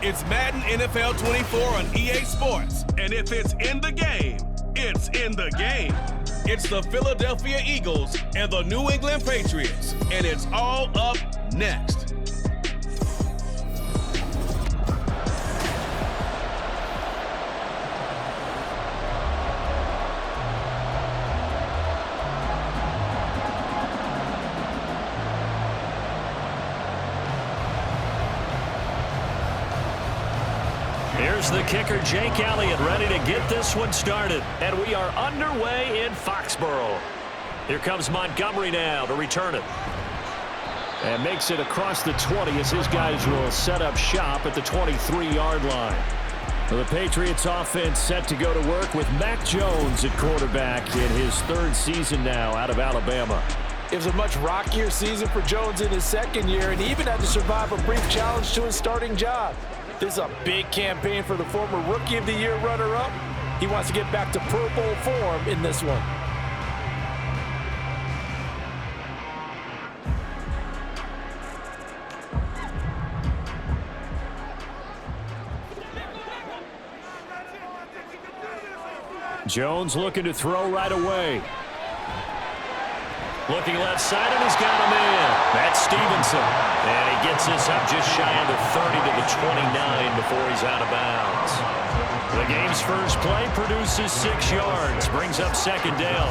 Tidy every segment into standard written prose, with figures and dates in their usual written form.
It's Madden NFL 24 on EA Sports. And if it's in the game, it's in the game. It's the Philadelphia Eagles and the New England Patriots. And it's all up next. Here's the kicker, Jake Elliott, ready to get this one started. And we are underway in Foxborough. Here comes Montgomery now to return it. And makes it across the 20 as his guys will set up shop at the 23-yard line. The Patriots offense set to go to work with Mac Jones at quarterback in his third season now out of Alabama. It was a much rockier season for Jones in his second year, and he even had to survive a brief challenge to his starting job. This is a big campaign for the former Rookie of the Year runner-up. He wants to get back to Pro Bowl form in this one. Jones looking to throw right away. Looking left side, and he's got him in. That's Stevenson. And he gets this up just shy of the 30 to the 29 before he's out of bounds. The game's first play produces 6 yards. Brings up second down.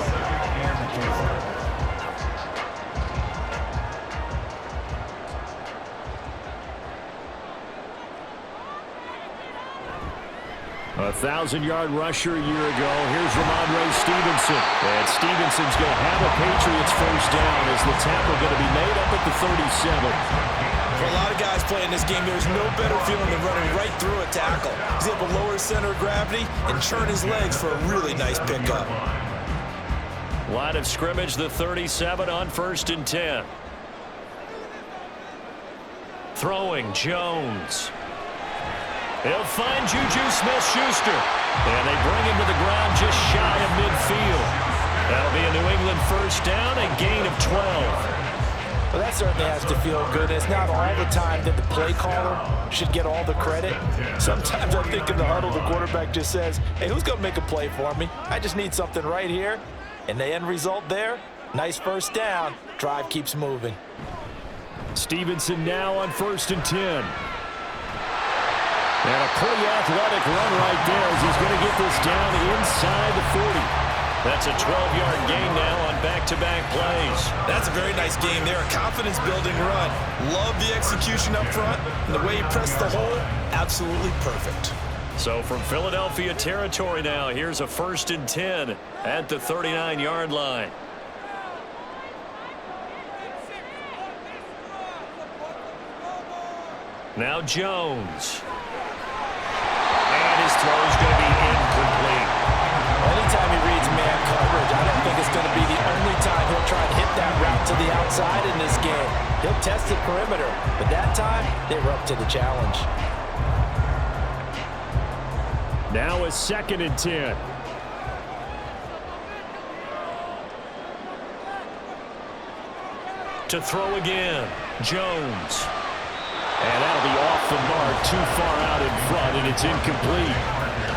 A 1,000-yard rusher a year ago. Here's Ramondre Stevenson. And Stevenson's going to have a Patriots first down as the tackle going to be made up at the 37. For a lot of guys playing this game, there's no better feeling than running right through a tackle. He's able to lower his center of gravity and churn his legs for a really nice pickup. Line of scrimmage, the 37 on 1st and 10. Throwing, Jones. He'll find Juju Smith-Schuster. And they bring him to the ground just shy of midfield. That'll be a New England first down and gain of 12. Well, that certainly has to feel good. It's not all the time that the play caller should get all the credit. Sometimes I think in the huddle, the quarterback just says, hey, who's going to make a play for me? I just need something right here. And the end result there, nice first down. Drive keeps moving. Stevenson now on 1st and 10. And a pretty athletic run right there as he's going to get this down inside the 40. That's a 12-yard gain now on back-to-back plays. That's a very nice game there, a confidence-building run. Love the execution up front, and the way he pressed the hole, absolutely perfect. So from Philadelphia territory now, here's a 1st and 10 at the 39-yard line. Now Jones. And his throw is going to be incomplete. Anytime he reads man coverage, I don't think it's going to be the only time he'll try and hit that route to the outside in this game. He'll test the perimeter, but that time, they were up to the challenge. Now a 2nd and 10. To throw again, Jones. And that'll be off the mark, too far out in front, and it's incomplete.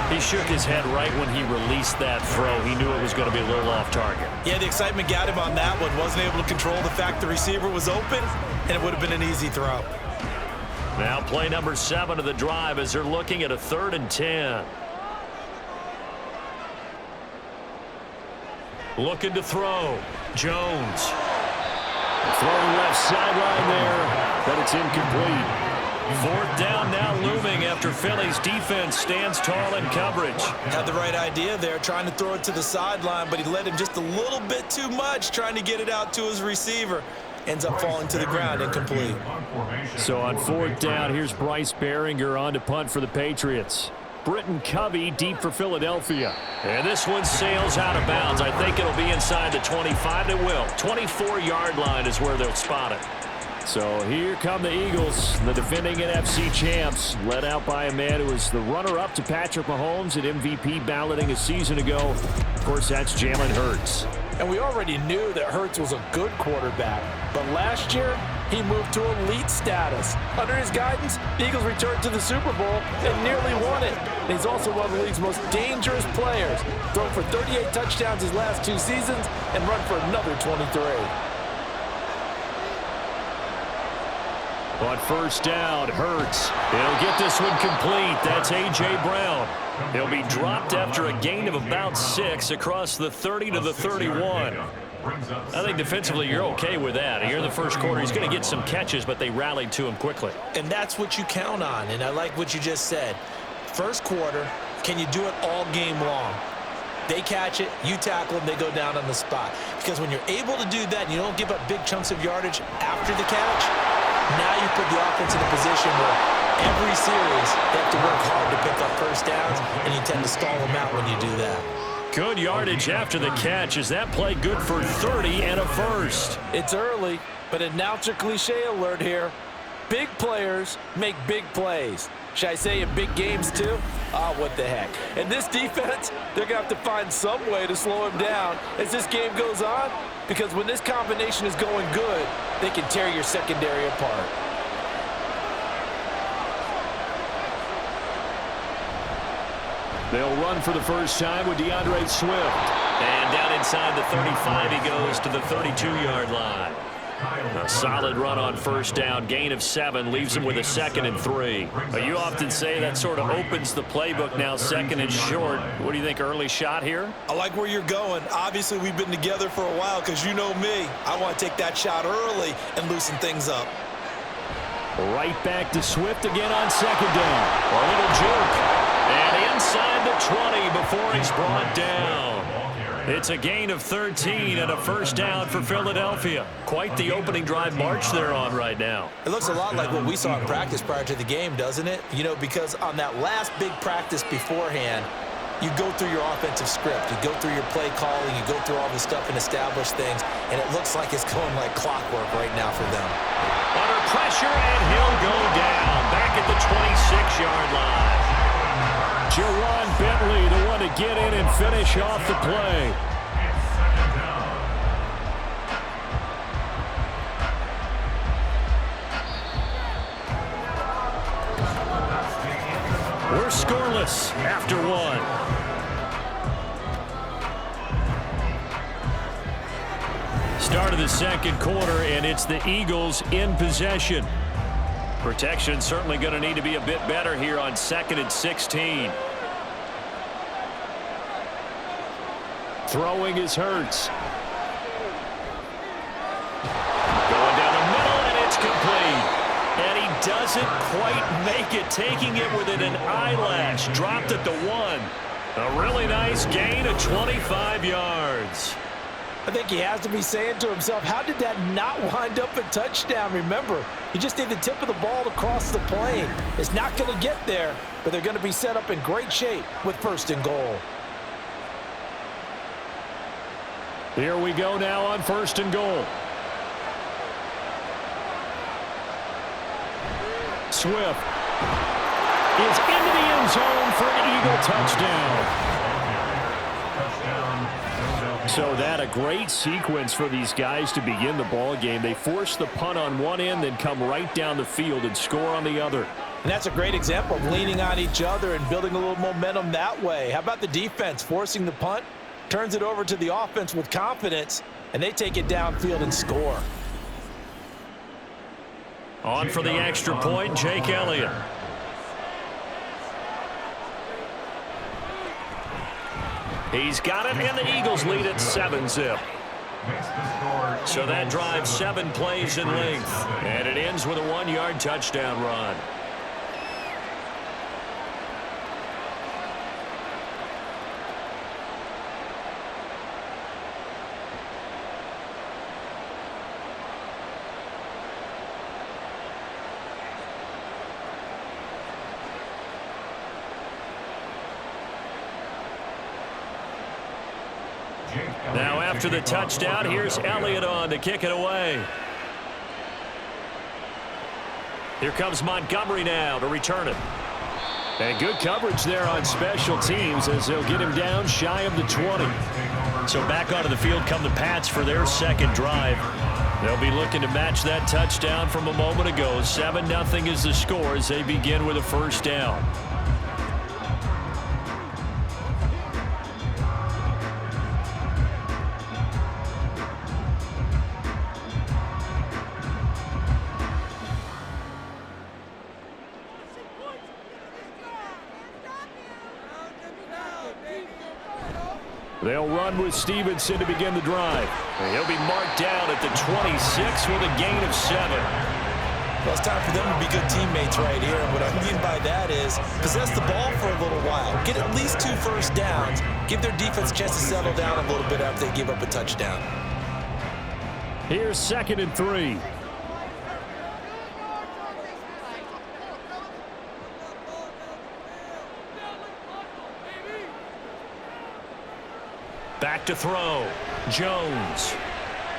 He shook his head right when he released that throw. He knew it was going to be a little off target. Yeah, the excitement got him on that one. Wasn't able to control the fact the receiver was open, and it would have been an easy throw. Now play number 7 of the drive as they're looking at a 3rd and 10. Looking to throw. Jones. Throwing left sideline there, but it's incomplete. 4th down now looming after Philly's defense stands tall in coverage. Had the right idea there, trying to throw it to the sideline, but he led him just a little bit too much, trying to get it out to his receiver. Ends up falling to the ground, incomplete. So on 4th down, here's Bryce Behringer on to punt for the Patriots. Britton Covey deep for Philadelphia. And this one sails out of bounds. I think it'll be inside the 25. It will. 24-yard line is where they'll spot it. So here come the Eagles, the defending NFC champs, led out by a man who was the runner-up to Patrick Mahomes at MVP balloting a season ago. Of course, that's Jalen Hurts. And we already knew that Hurts was a good quarterback. But last year, he moved to elite status. Under his guidance, the Eagles returned to the Super Bowl and nearly won it. And he's also one of the league's most dangerous players, thrown for 38 touchdowns his last 2 seasons and run for another 23. On first down, Hurts. He'll get this one complete. That's A.J. Brown. He'll be dropped after a gain of about 6 across the 30 to the 31. I think defensively you're okay with that. Here in the first quarter, he's going to get some catches, but they rallied to him quickly. And that's what you count on, and I like what you just said. First quarter, can you do it all game long? They catch it, you tackle them, they go down on the spot. Because when you're able to do that and you don't give up big chunks of yardage after the catch, now you put the offense in a position where every series they have to work hard to pick up first downs, and you tend to stall them out when you do that. Good yardage after the catch. Is that play good for 30 and a first? It's early, but announcer cliche alert here. Big players make big plays. Should I say in big games too? What the heck. And this defense, they're going to have to find some way to slow him down as this game goes on, because when this combination is going good, they can tear your secondary apart. They'll run for the first time with DeAndre Swift. And down inside the 35, he goes to the 32-yard line. A solid run on first down, gain of 7, leaves him with a 2nd and 3. You often say that sort of opens the playbook now, 2nd and short. What do you think, early shot here? I like where you're going. Obviously, we've been together for a while because you know me. I want to take that shot early and loosen things up. Right back to Swift again on 2nd down. A little juke. And inside the 20 before he's brought down. It's a gain of 13 and a first down for Philadelphia. Quite the opening drive march they're on right now. It looks a lot like what we saw in practice prior to the game, doesn't it? You know, because on that last big practice beforehand, you go through your offensive script. You go through your play calling. You go through all the stuff and establish things. And it looks like it's going like clockwork right now for them. Under pressure, and he'll go down. Back at the 26-yard line. Jerron Bentley, the one to get in and finish off the play. We're scoreless after 1. Start of the second quarter, and it's the Eagles in possession. Protection certainly going to need to be a bit better here on 2nd and 16. Throwing is Hurts. Going down the middle, and it's complete. And he doesn't quite make it, taking it within an eyelash. Dropped at the 1. A really nice gain of 25 yards. I think he has to be saying to himself, how did that not wind up a touchdown? Remember, you just need the tip of the ball to cross the plane. It's not going to get there, but they're going to be set up in great shape with 1st and goal. Here we go now on 1st and goal. Swift is into the end zone for an Eagle touchdown. So that a great sequence for these guys to begin the ball game. They force the punt on one end, then come right down the field and score on the other. And that's a great example of leaning on each other and building a little momentum that way. How about the defense forcing the punt, turns it over to the offense with confidence, and they take it downfield and score. On for the extra point, Jake Elliott. He's got it, and the Eagles lead at 7-zip. So that drives 7 plays in length, and it ends with a 1-yard touchdown run. Now after the touchdown, here's Elliott on to kick it away. Here comes Montgomery now to return it. And good coverage there on special teams as they'll get him down shy of the 20. So back onto the field come the Pats for their second drive. They'll be looking to match that touchdown from a moment ago. 7-0 is the score as they begin with a first down. They'll run with Stevenson to begin the drive. And he'll be marked down at the 26 with a gain of 7. Well, it's time for them to be good teammates right here. And what I mean by that is possess the ball for a little while. Get at least 2 first downs. Give their defense a chance to settle down a little bit after they give up a touchdown. Here's 2nd and 3. Back to throw. Jones.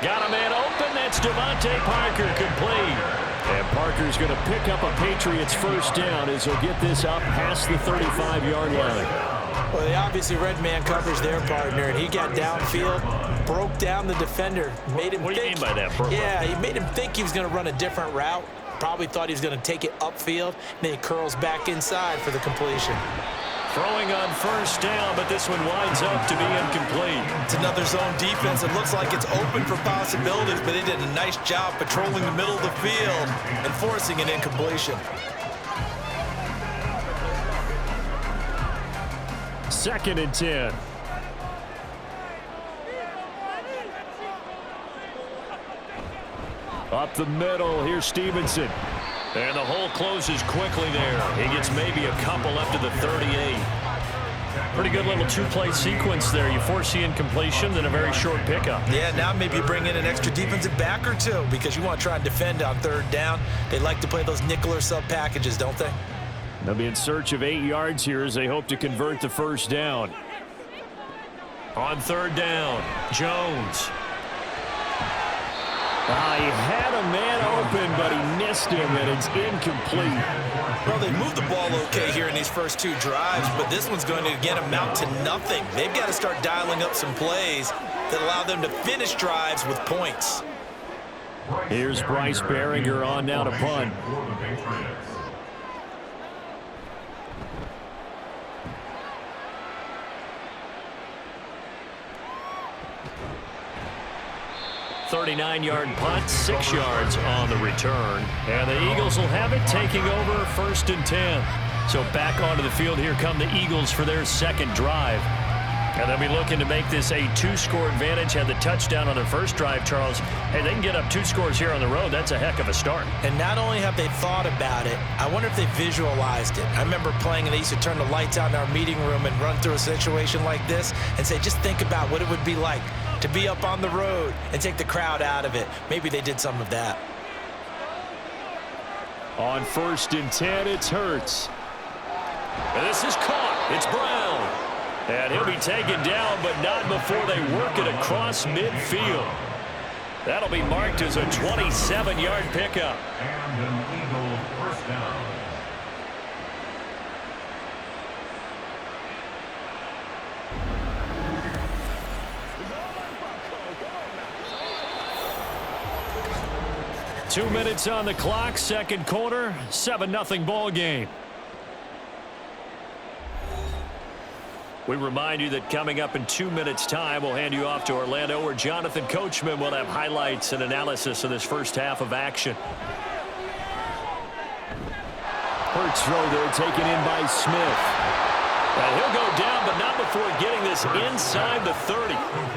Got a man open. That's Devontae Parker complete. And Parker's going to pick up a Patriots first down as he'll get this up past the 35-yard line. Well, they obviously red man coverage their partner, and he got downfield, broke down the defender, made him What do you mean by that, Burrow? Yeah, he made him think he was going to run a different route. Probably thought he was going to take it upfield, and then he curls back inside for the completion. Throwing on first down, but this one winds up to be incomplete. It's another zone defense. It looks like it's open for possibilities, but they did a nice job patrolling the middle of the field and forcing an incompletion. 2nd and 10. Up the middle, here's Stevenson. And the hole closes quickly there. He gets maybe a couple up to the 38. Pretty good little 2-play sequence there. You force the incompletion, then a very short pickup. Yeah, now maybe you bring in an extra defensive back or two because you want to try and defend on 3rd down. They like to play those nickel or sub packages, don't they? They'll be in search of 8 yards here as they hope to convert the first down. On 3rd down, Jones. He had a man open, but he missed him, and it's incomplete. Well, they moved the ball okay here in these first 2 drives, but this one's going to, again, amount to nothing. They've got to start dialing up some plays that allow them to finish drives with points. Here's Bryce Behringer on now to punt. .39-yard punt, 6 yards on the return. And the Eagles will have it, taking over 1st and 10. So back onto the field, here come the Eagles for their 2nd drive. And they'll be looking to make this a 2-score advantage. Had the touchdown on their first drive, Charles. Hey, they can get up 2 scores here on the road. That's a heck of a start. And not only have they thought about it, I wonder if they visualized it. I remember playing, and they used to turn the lights out in our meeting room and run through a situation like this and say, just think about what it would be like to be up on the road and take the crowd out of it. Maybe they did some of that. On 1st and 10, it's Hurts. And this is caught. It's Brown. And he'll be taken down, but not before they work it across midfield. That'll be marked as a 27-yard pickup. And an Eagle first down. Two minutes on the clock, 2nd quarter, 7-0 ball game. We remind you that coming up in 2 minutes' time, we'll hand you off to Orlando, where Jonathan Coachman will have highlights and analysis of this first half of action. Hurts throw there, taken in by Smith. And he'll go down, but not before getting this inside the 30.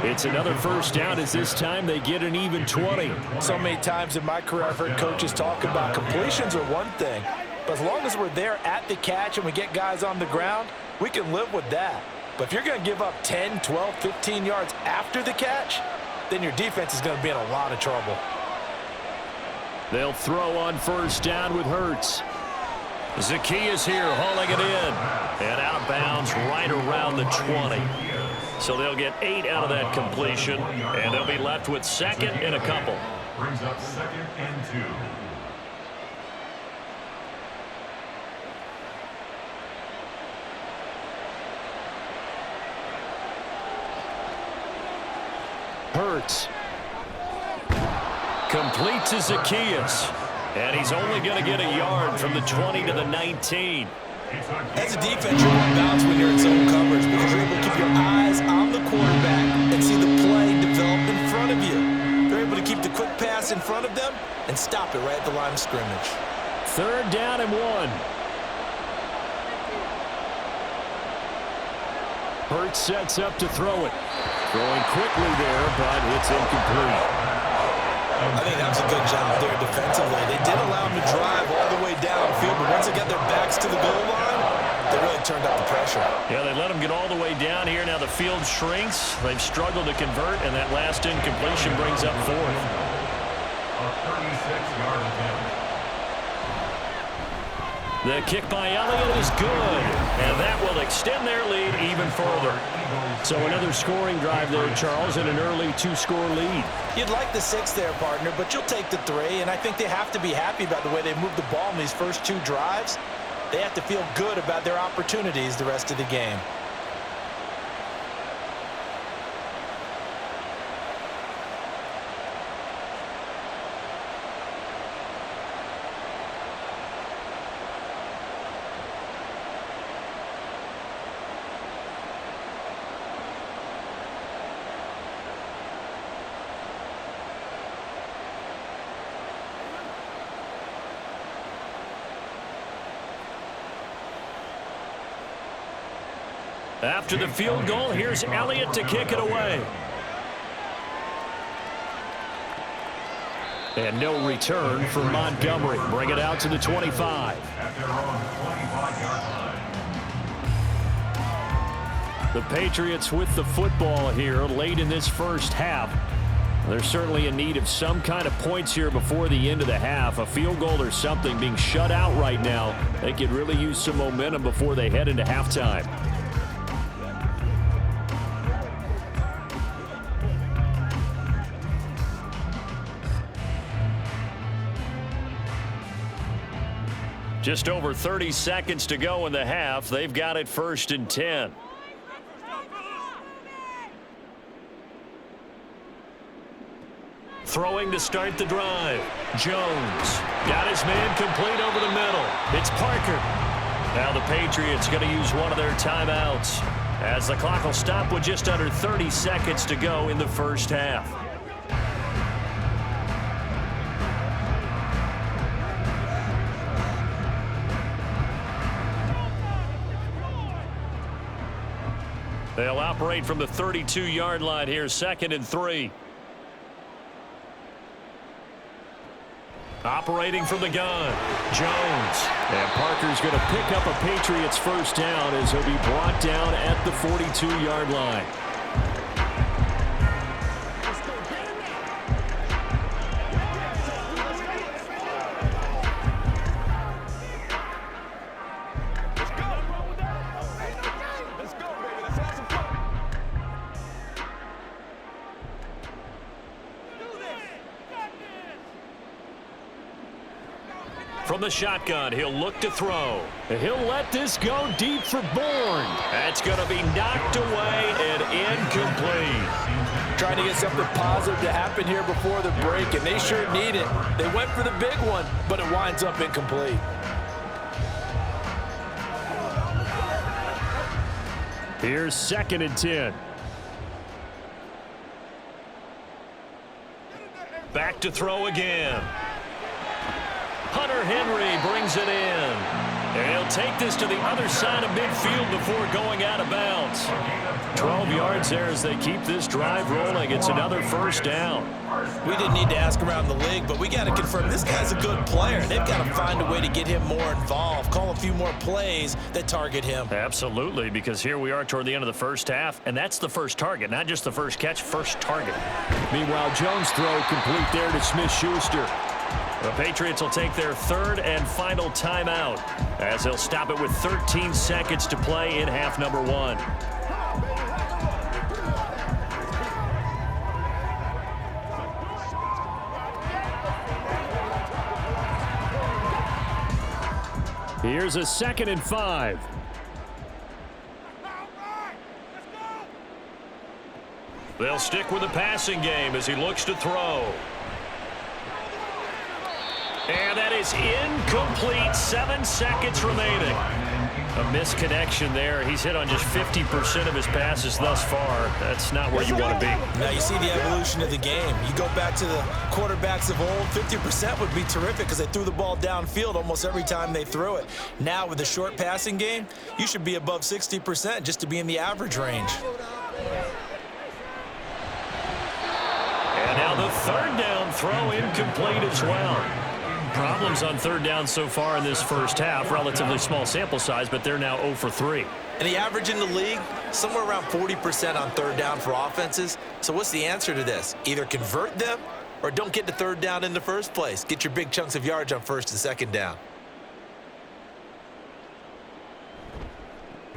It's another first down, as this time they get an even 20. So many times in my career I've heard coaches talk about completions are one thing, but as long as we're there at the catch and we get guys on the ground, we can live with that. But if you're going to give up 10, 12, 15 yards after the catch, then your defense is going to be in a lot of trouble. They'll throw on first down with Hurts. Zacchaeus here hauling it in. And out of bounds right around the 20. So they'll get 8 out of that completion. And they'll be left with 2nd and a couple. Brings up 2nd and 2. Hurts. Complete to Zacchaeus. And he's only going to get a yard from the 20 to the 19. As a defense, you're on bounce when you're in zone coverage because you're able to keep your eyes on the quarterback and see the play develop in front of you. They're able to keep the quick pass in front of them and stop it right at the line of scrimmage. 3rd down and 1. Hurts sets up to throw it. Throwing quickly there, but it's incomplete. I think that was a good job there defensively. They did allow them to drive all the way downfield, but once they got their backs to the goal line, they really turned up the pressure. Yeah, they let them get all the way down here. Now the field shrinks. They've struggled to convert, and that last incompletion brings up 4th. A 36-yard attempt. The kick by Elliott is good, and that will extend their lead even further. So another scoring drive there, Charles, and an early 2-score lead. You'd like the 6 there, partner, but you'll take the 3, and I think they have to be happy about the way they moved the ball in these first 2 drives. They have to feel good about their opportunities the rest of the game. After the field goal, here's Elliott to kick it away. And no return for Montgomery. Bring it out to the 25. At their own 25-yard line. The Patriots with the football here late in this first half. They're certainly in need of some kind of points here before the end of the half. A field goal or something being shut out right now. They could really use some momentum before they head into halftime. Just over 30 seconds to go in the half. They've got it 1st and 10. Throwing to start the drive. Jones got his man complete over the middle. It's Parker. Now the Patriots going to use one of their timeouts as the clock will stop with just under 30 seconds to go in the first half. They'll operate from the 32-yard line here, 2nd and 3. Operating from the gun, Jones. And Parker's going to pick up a Patriots first down as he'll be brought down at the 42-yard line. From the shotgun, he'll look to throw. He'll let this go deep for Bourne. That's going to be knocked away and incomplete. Trying to get something positive to happen here before the break, and they sure need it. They went for the big one, but it winds up incomplete. Here's 2nd and 10. Back to throw again. Hunter Henry brings it in. And he'll take this to the other side of midfield before going out of bounds. 12 yards there as they keep this drive rolling. It's another first down. We didn't need to ask around the league, but we got to confirm this guy's a good player. They've got to find a way to get him more involved, call a few more plays that target him. Absolutely, because here we are toward the end of the first half, and that's the first target, not just the first catch, first target. Meanwhile, Jones' throw complete there to Smith-Schuster. The Patriots will take their 3rd and final timeout as they'll stop it with 13 seconds to play in half number 1. Here's a 2nd and 5. They'll stick with the passing game as he looks to throw. is incomplete. 7 seconds remaining. A misconnection there. He's hit on just 50% of his passes thus far. That's not where you want to be. Now you see the evolution of the game. You go back to the quarterbacks of old, 50% would be terrific because they threw the ball downfield almost every time they threw it. Now with the short passing game, you should be above 60% just to be in the average range. And now the third down throw incomplete as well. Problems on third down so far in this first half. Relatively small sample size, but they're now 0 for 3. And the average in the league, somewhere around 40% on third down for offenses. So what's the answer to this? Either convert them or don't get to third down in the first place. Get your big chunks of yards on first and second down.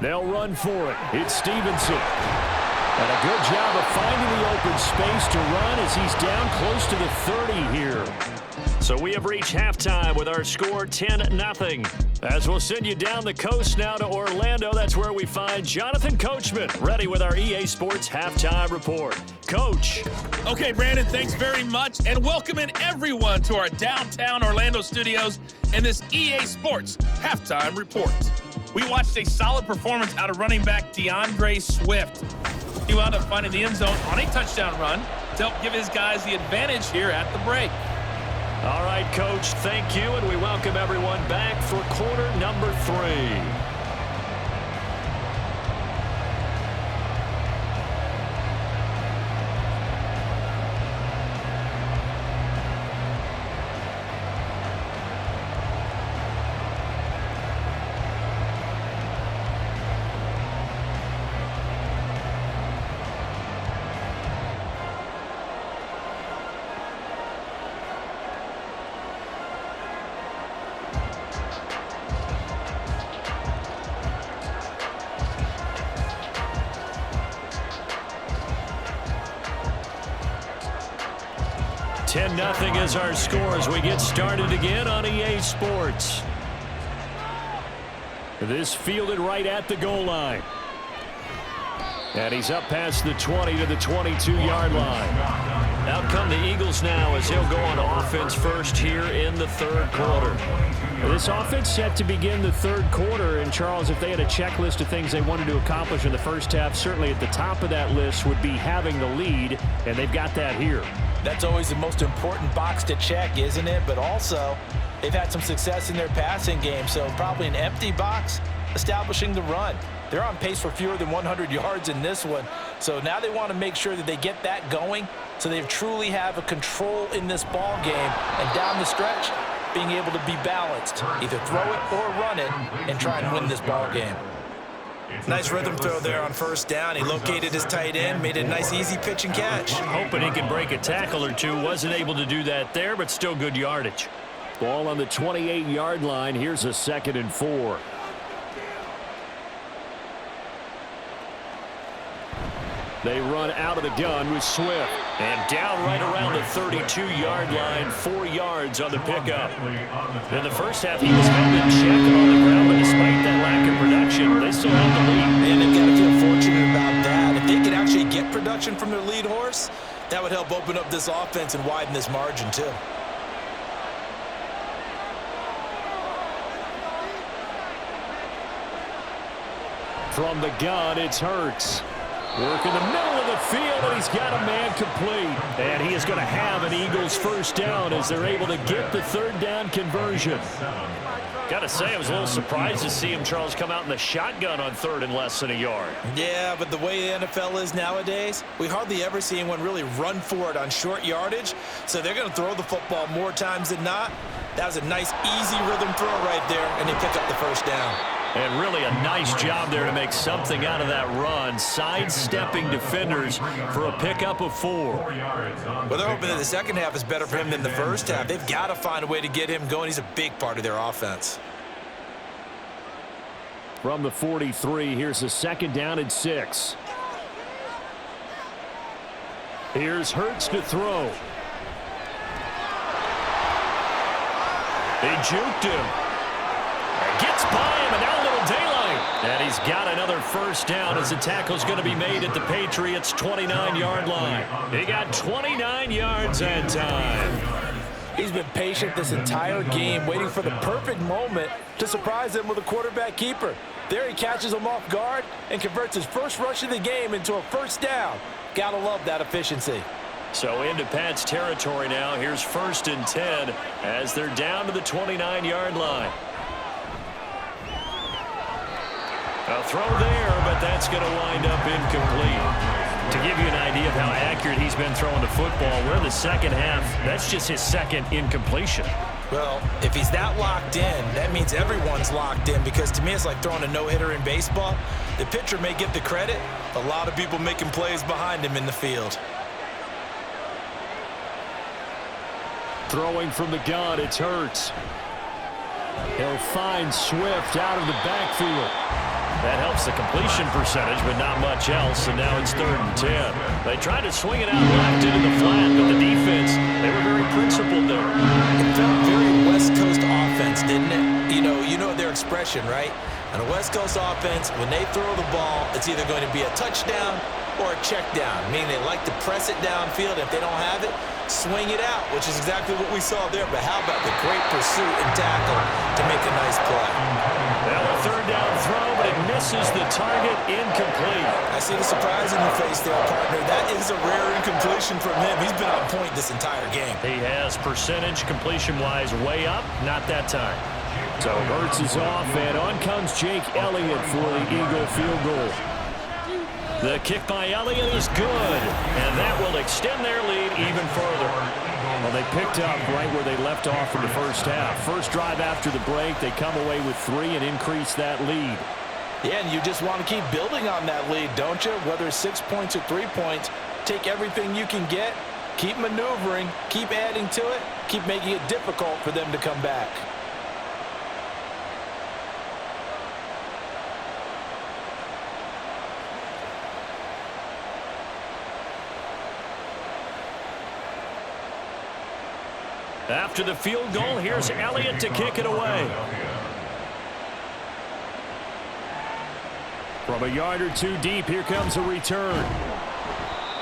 They'll run for it. It's Stevenson. And a good job of finding the open space to run as he's down close to the 30 here. So we have reached halftime with our score 10-0. As we'll send you down the coast now to Orlando, that's where we find Jonathan Coachman ready with our EA Sports Halftime Report. Coach. Okay, Brandon, thanks very much, and welcoming everyone to our downtown Orlando studios and this EA Sports Halftime Report. We watched a solid performance out of running back DeAndre Swift. He wound up finding the end zone on a touchdown run to help give his guys the advantage here at the break. All right, Coach, thank you, and we welcome everyone back for quarter number 3. Nothing is our score as we get started again on EA Sports. This fielded right at the goal line. And he's up past the 20 to the 22-yard line. Out come the Eagles now as he'll go on offense first here in the third quarter. This offense set to begin the third quarter. And, Charles, if they had a checklist of things they wanted to accomplish in the first half, certainly at the top of that list would be having the lead, and they've got that here. That's always the most important box to check, isn't it? But also, they've had some success in their passing game, so probably an empty box establishing the run. They're on pace for fewer than 100 yards in this one, so now they want to make sure that they get that going so they truly have a control in this ball game, and down the stretch, being able to be balanced, either throw it or run it, and try and win this ball game. Nice rhythm throw there on first down. He located his tight end, made a nice easy pitch and catch. Hoping he could break a tackle or two. Wasn't able to do that there, but still good yardage. Ball on the 28-yard line. Here's a 2nd and 4. They run out of the gun with Swift. And down right around the 32-yard line, 4 yards on the pickup. In the first half, he was held in check on the ground, but despite that lack of production, they still have the lead. And they've got to feel fortunate about that. If they could actually get production from their lead horse, that would help open up this offense and widen this margin, too. From the gun, it's Hurts. Work in the middle of the field, and he's got a man complete. And he is going to have an Eagles first down as they're able to get the third down conversion. Got to say, I was a little surprised to see him, Charles, come out in the shotgun on third and less than a yard. Yeah, but the way the NFL is nowadays, we hardly ever see anyone really run for it on short yardage. So they're going to throw the football more times than not. That was a nice, easy rhythm throw right there, and they pick up the first down. And really a nice job there to make something out of that run, sidestepping defenders for a pickup of 4. Well, they're hoping that the second half is better for him than the first half. They've got to find a way to get him going. He's a big part of their offense. From the 43, here's a 2nd down and 6. Here's Hurts to throw. They juked him. Gets by him, and now a little daylight. And he's got another first down as the tackle's going to be made at the Patriots' 29-yard line. He got 29 yards that time. He's been patient this entire game, waiting for the perfect moment to surprise them with a quarterback keeper. There he catches him off guard and converts his first rush of the game into a first down. Gotta love that efficiency. So into Pat's territory now. Here's 1st and 10 as they're down to the 29-yard line. A throw there, but that's going to wind up incomplete. To give you an idea of how accurate he's been throwing the football, we're in the second half. That's just his second incompletion. Well, if he's that locked in, that means everyone's locked in, because to me it's like throwing a no-hitter in baseball. The pitcher may get the credit, a lot of people making plays behind him in the field. Throwing from the gun, it's Hurts. He'll find Swift out of the backfield. That helps the completion percentage, but not much else, and now it's 3rd and 10. They tried to swing it out left into the flat, but the defense, they were very principled there. It felt very West Coast offense, didn't it? You know their expression, right? On a West Coast offense, when they throw the ball, it's either going to be a touchdown or a check down, meaning they like to press it downfield. If they don't have it, swing it out, which is exactly what we saw there. But how about the great pursuit and tackle to make a nice play? Now a 3rd down throw, but it misses the target, incomplete. I see the surprise in your face there, partner. That is a rare incompletion from him. He's been on point this entire game. He has percentage completion-wise way up, not that time. So Hurts is off, and on comes Jake Elliott for the Eagle field goal. The kick by Elliott is good, and that will extend their lead even further. Well, they picked up right where they left off in the first half. First drive after the break, they come away with 3 and increase that lead. Yeah, and you just want to keep building on that lead, don't you? Whether it's 6 points or 3 points, take everything you can get, keep maneuvering, keep adding to it, keep making it difficult for them to come back. After the field goal, here's Elliott to kick it away. From a yard or 2 deep, here comes a return.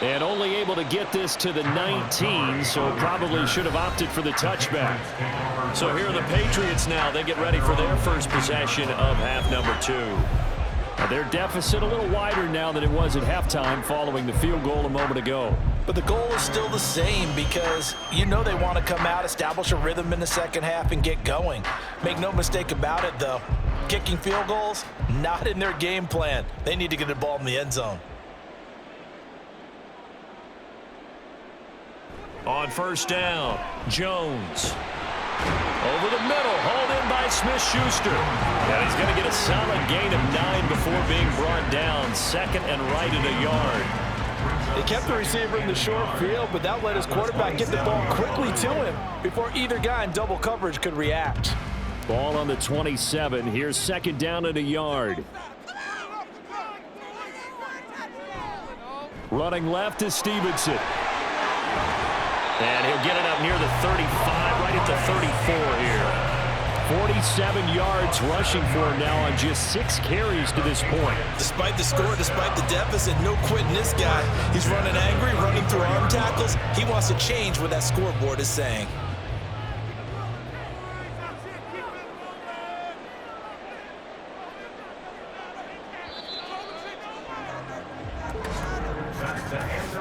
And only able to get this to the 19, so probably should have opted for the touchback. So here are the Patriots now. They get ready for their first possession of half number 2. Now their deficit a little wider now than it was at halftime following the field goal a moment ago. But the goal is still the same, because you know they want to come out, establish a rhythm in the second half, and get going. Make no mistake about it, though. Kicking field goals, not in their game plan. They need to get the ball in the end zone. On first down, Jones. Over the middle, hauled in by Smith-Schuster. And he's going to get a solid gain of 9 before being brought down. 2nd and right at a yard. They kept the receiver in the short field, but that let his quarterback get the ball quickly to him before either guy in double coverage could react. Ball on the 27. Here's 2nd down at a yard. Running left is Stevenson. And he'll get it up near the 35, right at the 34 here. 47 yards rushing for him now on just 6 carries to this point. Despite the score, despite the deficit, no quitting this guy. He's running angry, running through arm tackles. He wants to change what that scoreboard is saying.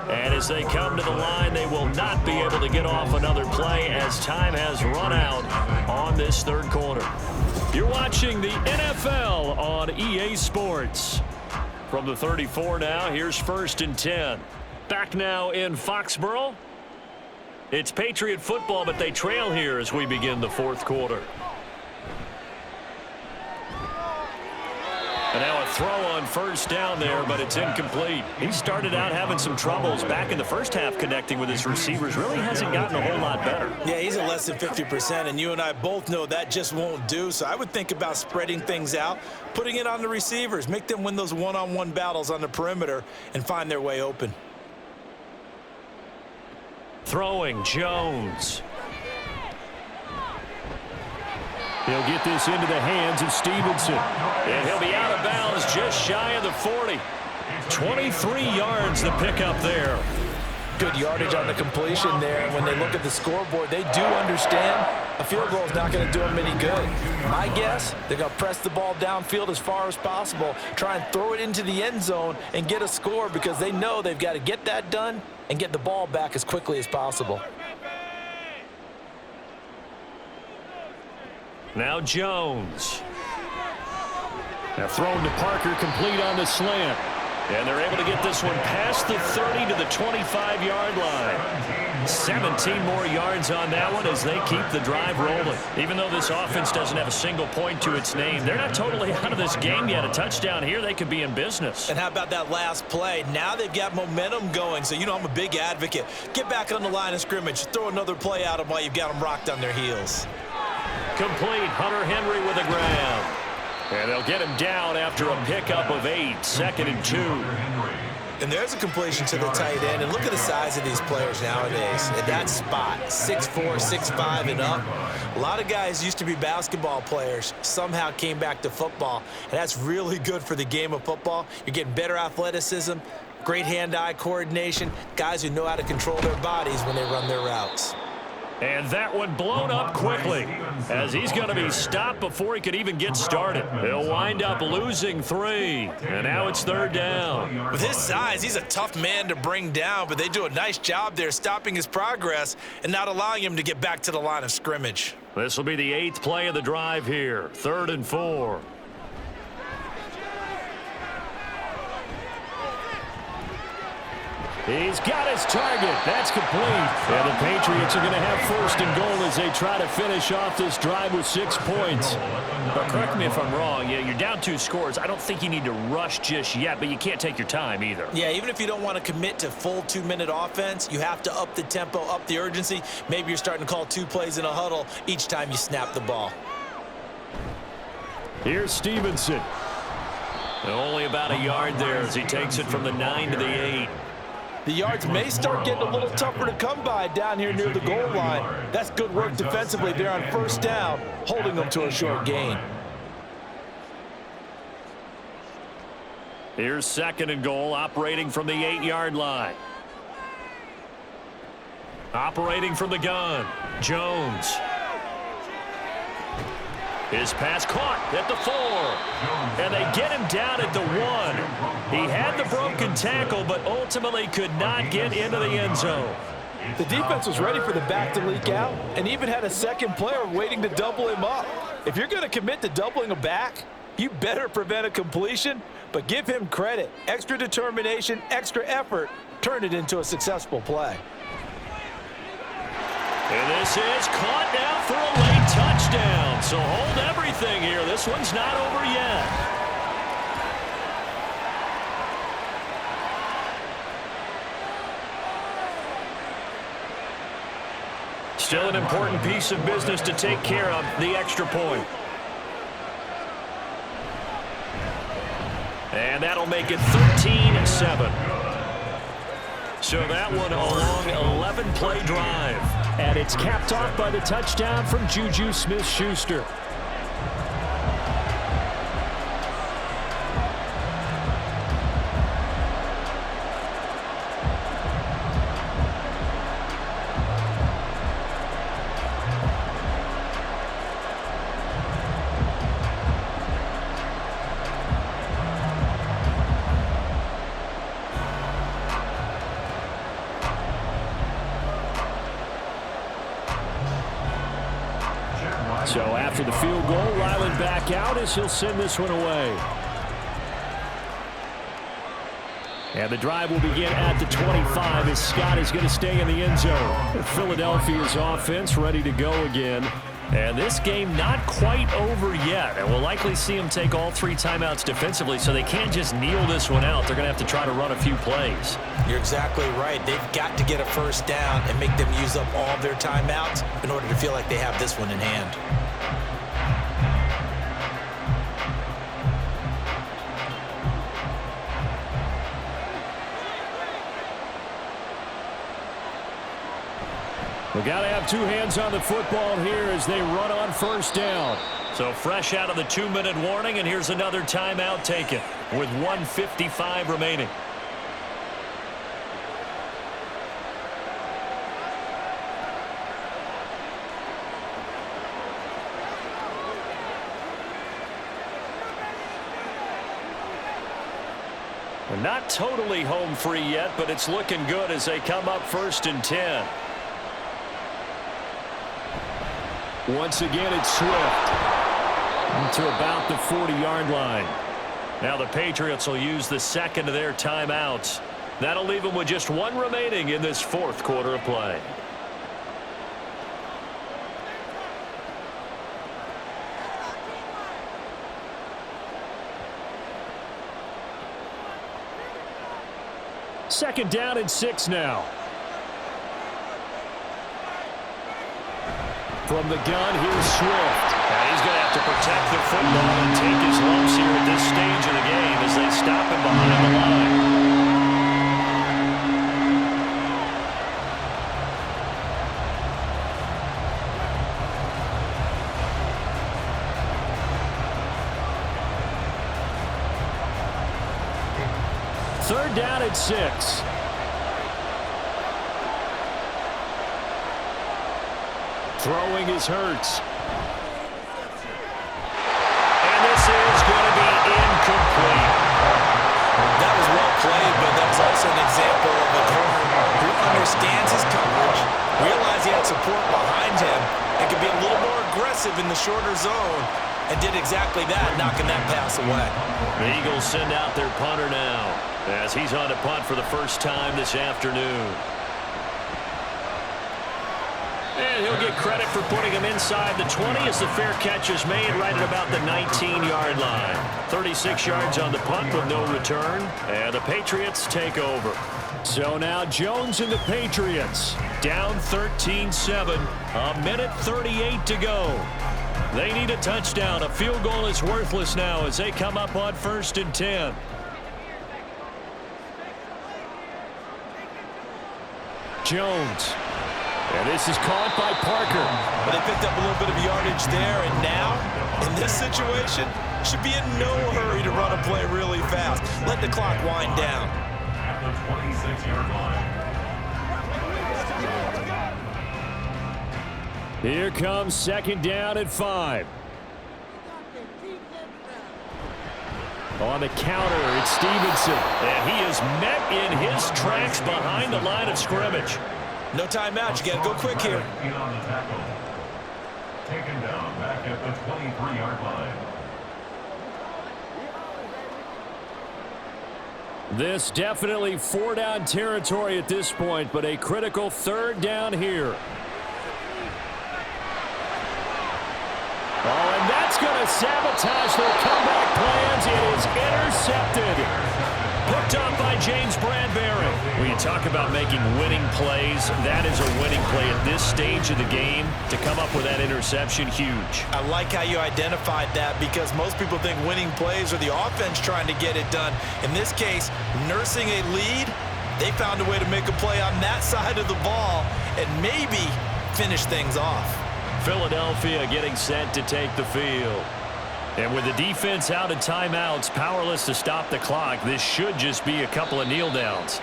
And as they come to the line, they will not be able to get off another play as time has run out on this 3rd quarter. You're watching the NFL on EA Sports. From the 34 now, here's 1st and 10. Back now in Foxborough. It's Patriot football, but they trail here as we begin the 4th quarter. And now a throw on first down there, but it's incomplete. He started out having some troubles back in the first half connecting with his receivers. Really hasn't gotten a whole lot better. Yeah, he's at less than 50%, and you and I both know that just won't do. So I would think about spreading things out, putting it on the receivers, make them win those one-on-one battles on the perimeter and find their way open. Throwing Jones. He'll get this into the hands of Stevenson. And he'll be out of bounds just shy of the 40. 23 yards the pickup there. Good yardage on the completion there. And when they look at the scoreboard, they do understand a field goal is not going to do them any good. My guess, they're going to press the ball downfield as far as possible, try and throw it into the end zone and get a score because they know they've got to get that done and get the ball back as quickly as possible. Now Jones. Now thrown to Parker, complete on the slant. And they're able to get this one past the 30 to the 25-yard line. 17 more yards on that one as they keep the drive rolling. Even though this offense doesn't have a single point to its name, they're not totally out of this game yet. A touchdown here, they could be in business. And how about that last play? Now they've got momentum going, so you know I'm a big advocate. Get back on the line of scrimmage. Throw another play at them while you've got them rocked on their heels. Complete. Hunter Henry with a grab. And they'll get him down after a pickup of 8, 2nd and 2. And there's a completion to the tight end. And look at the size of these players nowadays. At that spot, 6'4", 6'5", and up. A lot of guys used to be basketball players, somehow came back to football. And that's really good for the game of football. You're getting better athleticism, great hand-eye coordination, guys who know how to control their bodies when they run their routes. And that one blown up quickly as he's going to be stopped before he could even get started. He'll wind up losing 3. And now it's 3rd down. With his size, he's a tough man to bring down, but they do a nice job there stopping his progress and not allowing him to get back to the line of scrimmage. This will be the 8th play of the drive here. 3rd and 4. He's got his target. That's complete. And the Patriots are going to have 1st and goal as they try to finish off this drive with 6 points. But correct me if I'm wrong. Yeah, you're down 2 scores. I don't think you need to rush just yet, but you can't take your time either. Yeah, even if you don't want to commit to full 2-minute offense, you have to up the tempo, up the urgency. Maybe you're starting to call 2 plays in a huddle each time you snap the ball. Here's Stevenson. Only about a yard there as he takes it from the 9 to the 8. The yards may start getting a little tougher to come by down here near the goal line. That's good work defensively there on 1st down, holding them to a short gain. Here's 2nd and goal, operating from the 8-yard line. Operating from the gun, Jones. His pass caught at the 4. And they get him down at the 1. He had the broken tackle, but ultimately could not get into the end zone. The defense was ready for the back to leak out and even had a second player waiting to double him up. If you're going to commit to doubling a back, you better prevent a completion, but give him credit. Extra determination, extra effort, turned it into a successful play. And this is caught now for a late touchdown. So hold everything here. This one's not over yet. Still an important piece of business to take care of, the extra point. And that'll make it 13-7. So that one a long 11-play drive. And it's capped off by the touchdown from Juju Smith-Schuster. So after the field goal, Ryland back out as he'll send this one away. And the drive will begin at the 25 as Scott is going to stay in the end zone. Philadelphia's offense ready to go again. And this game not quite over yet. And we'll likely see them take all 3 timeouts defensively, so they can't just kneel this one out. They're going to have to try to run a few plays. You're exactly right. They've got to get a 1st down and make them use up all their timeouts in order to feel like they have this one in hand. We got to have 2 hands on the football here as they run on 1st down. So fresh out of the 2-minute warning, and here's another timeout taken with 1:55 remaining. And not totally home free yet, but it's looking good as they come up 1st and 10. Once again, it's Swift to about the 40-yard line. Now the Patriots will use the second of their timeouts. That'll leave them with just one remaining in this 4th quarter of play. Second down and 6 now. From the gun, here's Swift. And he's going to have to protect the football and take his lumps here at this stage of the game as they stop him behind the line. Third down at 6. Throwing is Hurts. And this is going to be incomplete. That was well played, but that was also an example of a corner who understands his coverage, realized he had support behind him, and could be a little more aggressive in the shorter zone, and did exactly that, knocking that pass away. The Eagles send out their punter now as he's on to punt for the first time this afternoon. And he'll get credit for putting him inside the 20 as the fair catch is made right at about the 19-yard line. 36 yards on the punt with no return, and the Patriots take over. So now Jones and the Patriots down 13-7, a minute 38 to go. They need a touchdown. A field goal is worthless now as they come up on 1st and 10. Jones. And this is caught by Parker. But they picked up a little bit of yardage there, and now, in this situation, should be in no hurry to run a play really fast. Let the clock wind down. At the 26-yard line. Here comes second down at 5. On the counter, it's Stevenson. And he is met in his tracks behind the line of scrimmage. No timeout. You got to go quick here. Feet on the tackle. Taken down back at the 23-yard line. This definitely 4-down territory at this point, but a critical 3rd down here. Oh, and that's going to sabotage their comeback plans. It is intercepted. Picked up by James Bradbury. When you talk about making winning plays, that is a winning play at this stage of the game. To come up with that interception, huge. I like how you identified that because most people think winning plays are the offense trying to get it done. In this case, nursing a lead, they found a way to make a play on that side of the ball and maybe finish things off. Philadelphia getting set to take the field. And with the defense out of timeouts, powerless to stop the clock, this should just be a couple of kneel downs.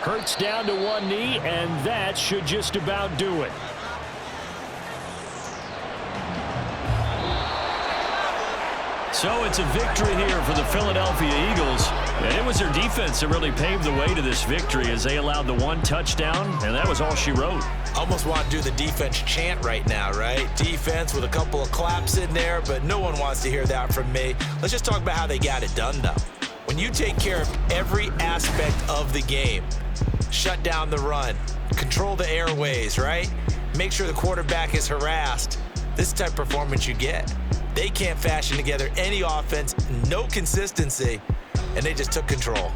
Hurts down to one knee, and that should just about do it. So it's a victory here for the Philadelphia Eagles. And it was their defense that really paved the way to this victory as they allowed the one touchdown, and that was all she wrote. Almost want to do the defense chant right now, right? Defense with a couple of claps in there, but no one wants to hear that from me. Let's just talk about how they got it done, though. When you take care of every aspect of the game, shut down the run, control the airways, right? Make sure the quarterback is harassed. This is the type of performance you get. They can't fashion together any offense, no consistency, and they just took control.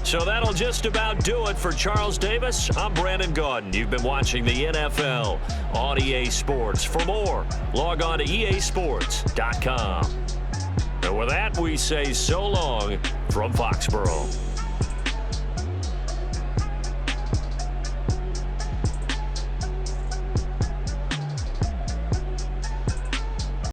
So that'll just about do it for Charles Davis. I'm Brandon Gaudin. You've been watching the NFL on EA Sports. For more, log on to easports.com. And with that, we say so long from Foxborough.